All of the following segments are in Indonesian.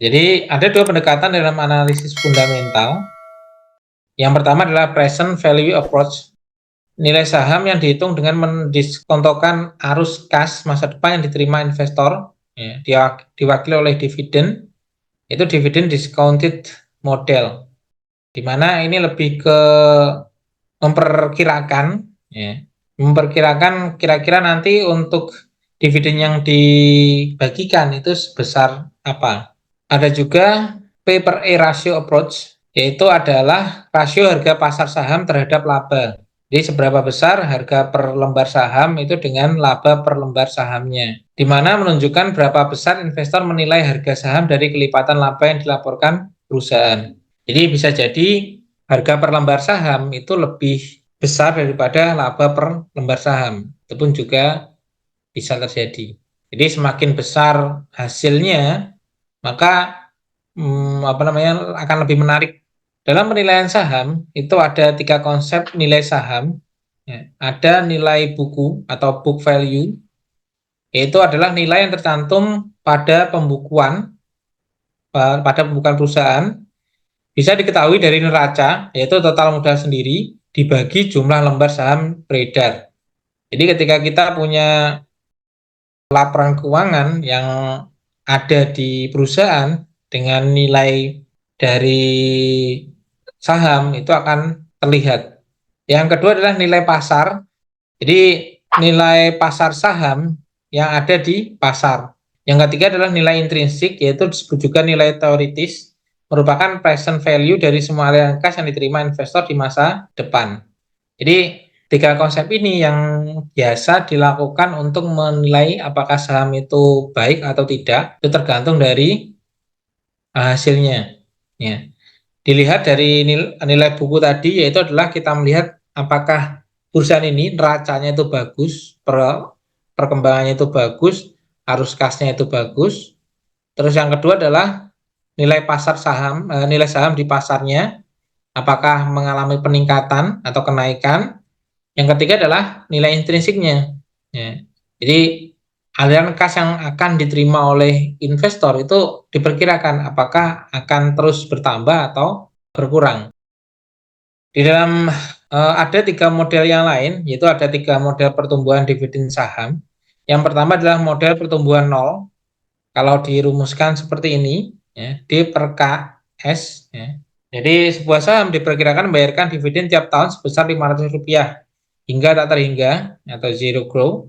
Jadi ada dua pendekatan dalam analisis fundamental. Yang pertama adalah present value approach. Nilai saham yang dihitung dengan mendiskontokan arus kas masa depan yang diterima investor, ya, diwakili oleh dividen, itu dividen discounted model, di mana ini lebih ke memperkirakan, ya, memperkirakan kira-kira nanti untuk dividen yang dibagikan itu sebesar apa. Ada juga P per E ratio approach, yaitu adalah rasio harga pasar saham terhadap laba. Jadi seberapa besar harga per lembar saham itu dengan laba per lembar sahamnya. Di mana menunjukkan berapa besar investor menilai harga saham dari kelipatan laba yang dilaporkan perusahaan. Jadi bisa jadi harga per lembar saham itu lebih besar daripada laba per lembar saham. Itu pun juga bisa terjadi. Jadi semakin besar hasilnya, maka akan lebih menarik. Dalam penilaian saham itu ada 3 konsep nilai saham. Ya, ada nilai buku atau book value, yaitu adalah nilai yang tercantum pada pembukuan perusahaan, bisa diketahui dari neraca, yaitu total modal sendiri dibagi jumlah lembar saham beredar. Jadi ketika kita punya laporan keuangan yang ada di perusahaan dengan nilai dari saham itu akan terlihat. Yang kedua adalah nilai pasar. Jadi nilai pasar saham yang ada di pasar. Yang ketiga adalah nilai intrinsik, yaitu disebut juga nilai teoritis, merupakan present value dari semua aliran kas yang diterima investor di masa depan. Jadi 3 konsep ini yang biasa dilakukan untuk menilai apakah saham itu baik atau tidak, itu tergantung dari hasilnya. Ya. Dilihat dari nilai buku tadi, yaitu adalah kita melihat apakah perusahaan ini neracanya itu bagus, perkembangannya itu bagus, arus kasnya itu bagus. Terus yang kedua adalah nilai pasar saham, nilai saham di pasarnya, apakah mengalami peningkatan atau kenaikan. Yang ketiga adalah nilai intrinsiknya. Ya. Jadi aliran kas yang akan diterima oleh investor itu diperkirakan apakah akan terus bertambah atau berkurang. Di dalam ada 3 model yang lain, yaitu ada 3 model pertumbuhan dividen saham. Yang pertama adalah model pertumbuhan nol. Kalau dirumuskan seperti ini, ya, D per KS. Ya. Jadi sebuah saham diperkirakan membayarkan dividen tiap tahun sebesar Rp500 hingga tak terhingga atau zero growth.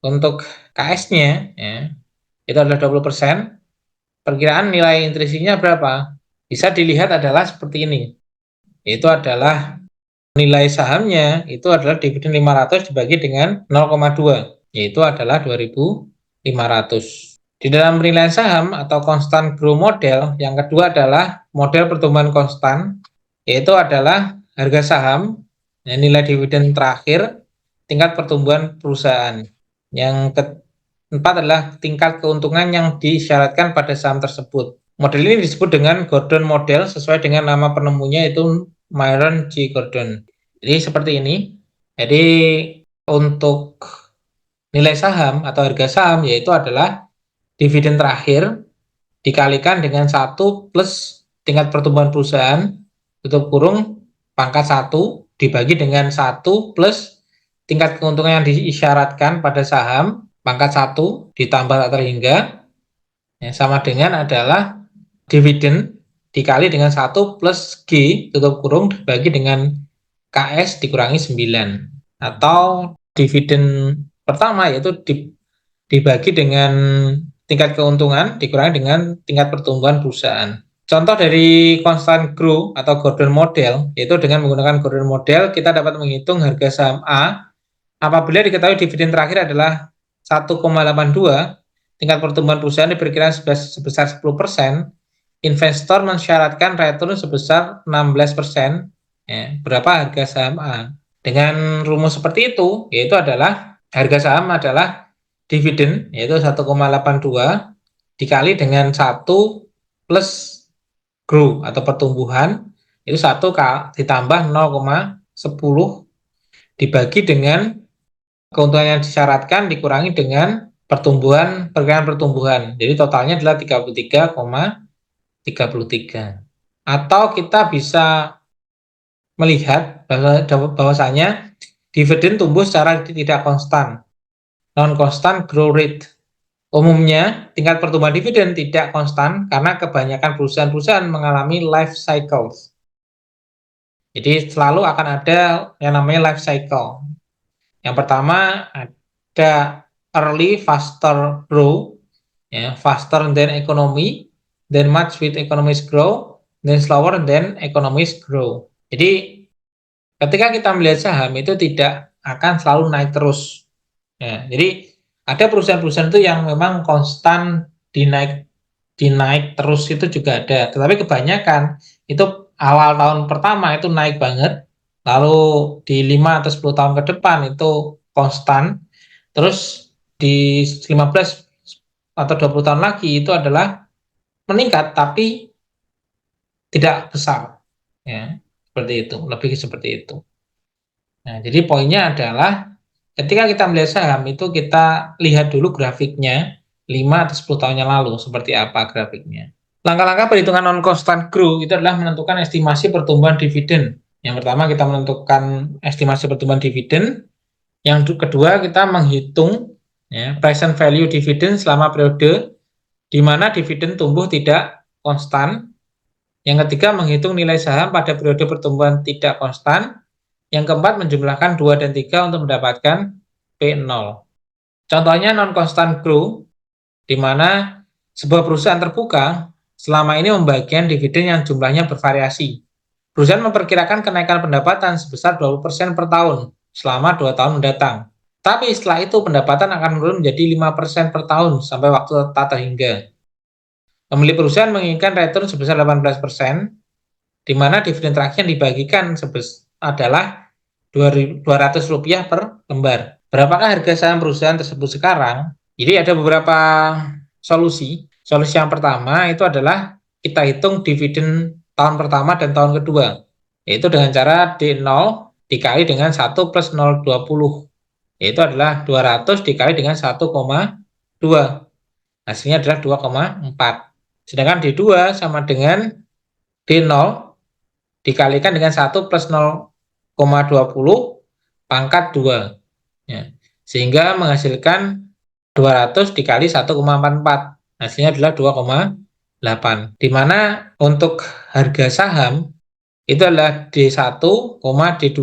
Untuk KS-nya, ya, itu adalah 20%. Perkiraan nilai intrinsiknya berapa? Bisa dilihat adalah seperti ini. Itu adalah nilai sahamnya, itu adalah dividen 500 dibagi dengan 0,2, yaitu adalah 2.500. Di dalam penilaian saham atau constant growth model, yang kedua adalah model pertumbuhan konstan, yaitu adalah harga saham, nilai dividen terakhir, tingkat pertumbuhan perusahaan. Yang keempat adalah tingkat keuntungan yang disyaratkan pada saham tersebut. Model ini disebut dengan Gordon Model sesuai dengan nama penemunya, yaitu Myron G. Gordon. Jadi seperti ini. Jadi untuk nilai saham atau harga saham yaitu adalah dividen terakhir dikalikan dengan 1 plus tingkat pertumbuhan perusahaan, tutup kurung, pangkat 1 dibagi dengan 1 plus tingkat keuntungan yang disyaratkan pada saham, pangkat 1 ditambah tak terhingga, ya, sama dengan adalah dividen dikali dengan 1 plus G, tutup kurung, dibagi dengan KS dikurangi 9. Atau dividen pertama yaitu dibagi dengan tingkat keuntungan dikurangi dengan tingkat pertumbuhan perusahaan. Contoh dari constant growth atau Gordon Model, yaitu dengan menggunakan Gordon Model, kita dapat menghitung harga saham A apabila diketahui dividen terakhir adalah 1,82, tingkat pertumbuhan perusahaan diperkirakan sebesar 10%, investor mensyaratkan return sebesar 16%. Ya, berapa harga saham A? Dengan rumus seperti itu, yaitu adalah harga saham adalah dividen, yaitu 1,82 dikali dengan 1 plus growth atau pertumbuhan, itu 1 ditambah 0,10 dibagi dengan keuntungan yang disyaratkan dikurangi dengan perkiraan pertumbuhan. Jadi totalnya adalah 33,33. Atau kita bisa melihat bahwasanya dividen tumbuh secara tidak konstan, non-constant growth rate. Umumnya, tingkat pertumbuhan dividen tidak konstan karena kebanyakan perusahaan-perusahaan mengalami life cycles. Jadi selalu akan ada yang namanya life cycle. Yang pertama ada early faster grow, ya, faster than economy, then much with economies grow, then slower than economies grow. Jadi ketika kita melihat saham itu tidak akan selalu naik terus. Ya, jadi ada perusahaan-perusahaan itu yang memang konstan dinaik terus itu juga ada. Tetapi kebanyakan itu awal tahun pertama itu naik banget, lalu di 5 atau 10 tahun ke depan itu konstan, terus di 15 atau 20 tahun lagi itu adalah meningkat tapi tidak besar. Ya, seperti itu, lebih seperti itu. Nah, jadi poinnya adalah ketika kita melihat saham itu kita lihat dulu grafiknya 5 atau 10 tahun yang lalu seperti apa grafiknya. Langkah-langkah perhitungan non-constant growth itu adalah menentukan estimasi pertumbuhan dividen. Yang pertama kita menentukan estimasi pertumbuhan dividen. Yang kedua kita menghitung ya, present value dividen selama periode di mana dividen tumbuh tidak konstan. Yang ketiga menghitung nilai saham pada periode pertumbuhan tidak konstan. Yang keempat menjumlahkan 2 dan 3 untuk mendapatkan P0. Contohnya non-constant growth, di mana sebuah perusahaan terbuka selama ini membagikan dividen yang jumlahnya bervariasi. Perusahaan memperkirakan kenaikan pendapatan sebesar 20% per tahun selama 2 tahun mendatang. Tapi setelah itu pendapatan akan menurun menjadi 5% per tahun sampai waktu tak terhingga. Pemilik perusahaan menginginkan return sebesar 18%, di mana dividen terakhir yang dibagikan adalah Rp200 per lembar. Berapakah harga saham perusahaan tersebut sekarang? Jadi ada beberapa solusi. Solusi yang pertama itu adalah kita hitung dividen tahun pertama dan tahun kedua, yaitu dengan cara D0 dikali dengan 1 plus 0,20, yaitu adalah 200 dikali dengan 1,2. Hasilnya adalah 2,4. Sedangkan D2 sama dengan D0 dikalikan dengan 1 plus 0,20 pangkat 2. Ya. Sehingga menghasilkan 200 dikali 1,44. Hasilnya adalah 2,8. Di mana untuk harga saham itu adalah D1, D2.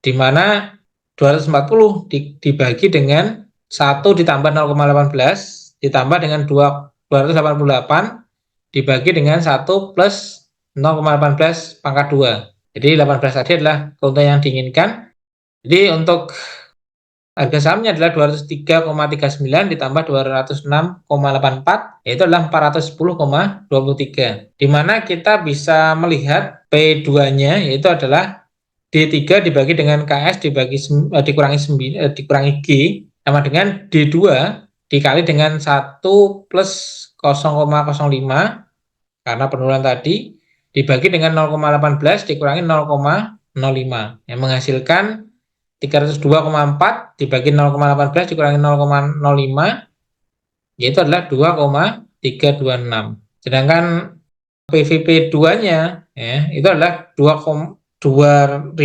Di mana 240 dibagi dengan 1 ditambah 0,18 ditambah dengan 288 dibagi dengan 1 plus 0,18 pangkat 2. Jadi 18 tadi adalah keuntungan yang diinginkan. Jadi untuk harga sahamnya adalah 203,39 ditambah 206,84, yaitu adalah 410,23. Di mana kita bisa melihat P2-nya yaitu adalah D3 dibagi dengan KS dikurangi G sama dengan D2 dikali dengan 1 plus 0,05 karena penurunan tadi dibagi dengan 0,18 dikurangi 0,05 yang menghasilkan 302,4 dibagi 0,18 dikurangi 0,05 yaitu adalah 2,326. Sedangkan PVP2-nya ya, itu adalah 2.326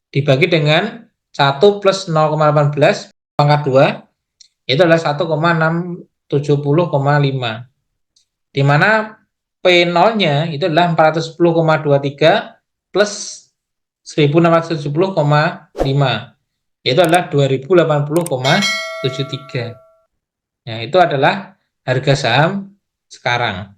dibagi dengan 1 plus 0,18 pangkat 2 itu adalah 1,670,5, di mana P0-nya itu adalah 410,23 plus 1670,5, yaitu adalah 2080,73. Ya, itu adalah harga saham sekarang.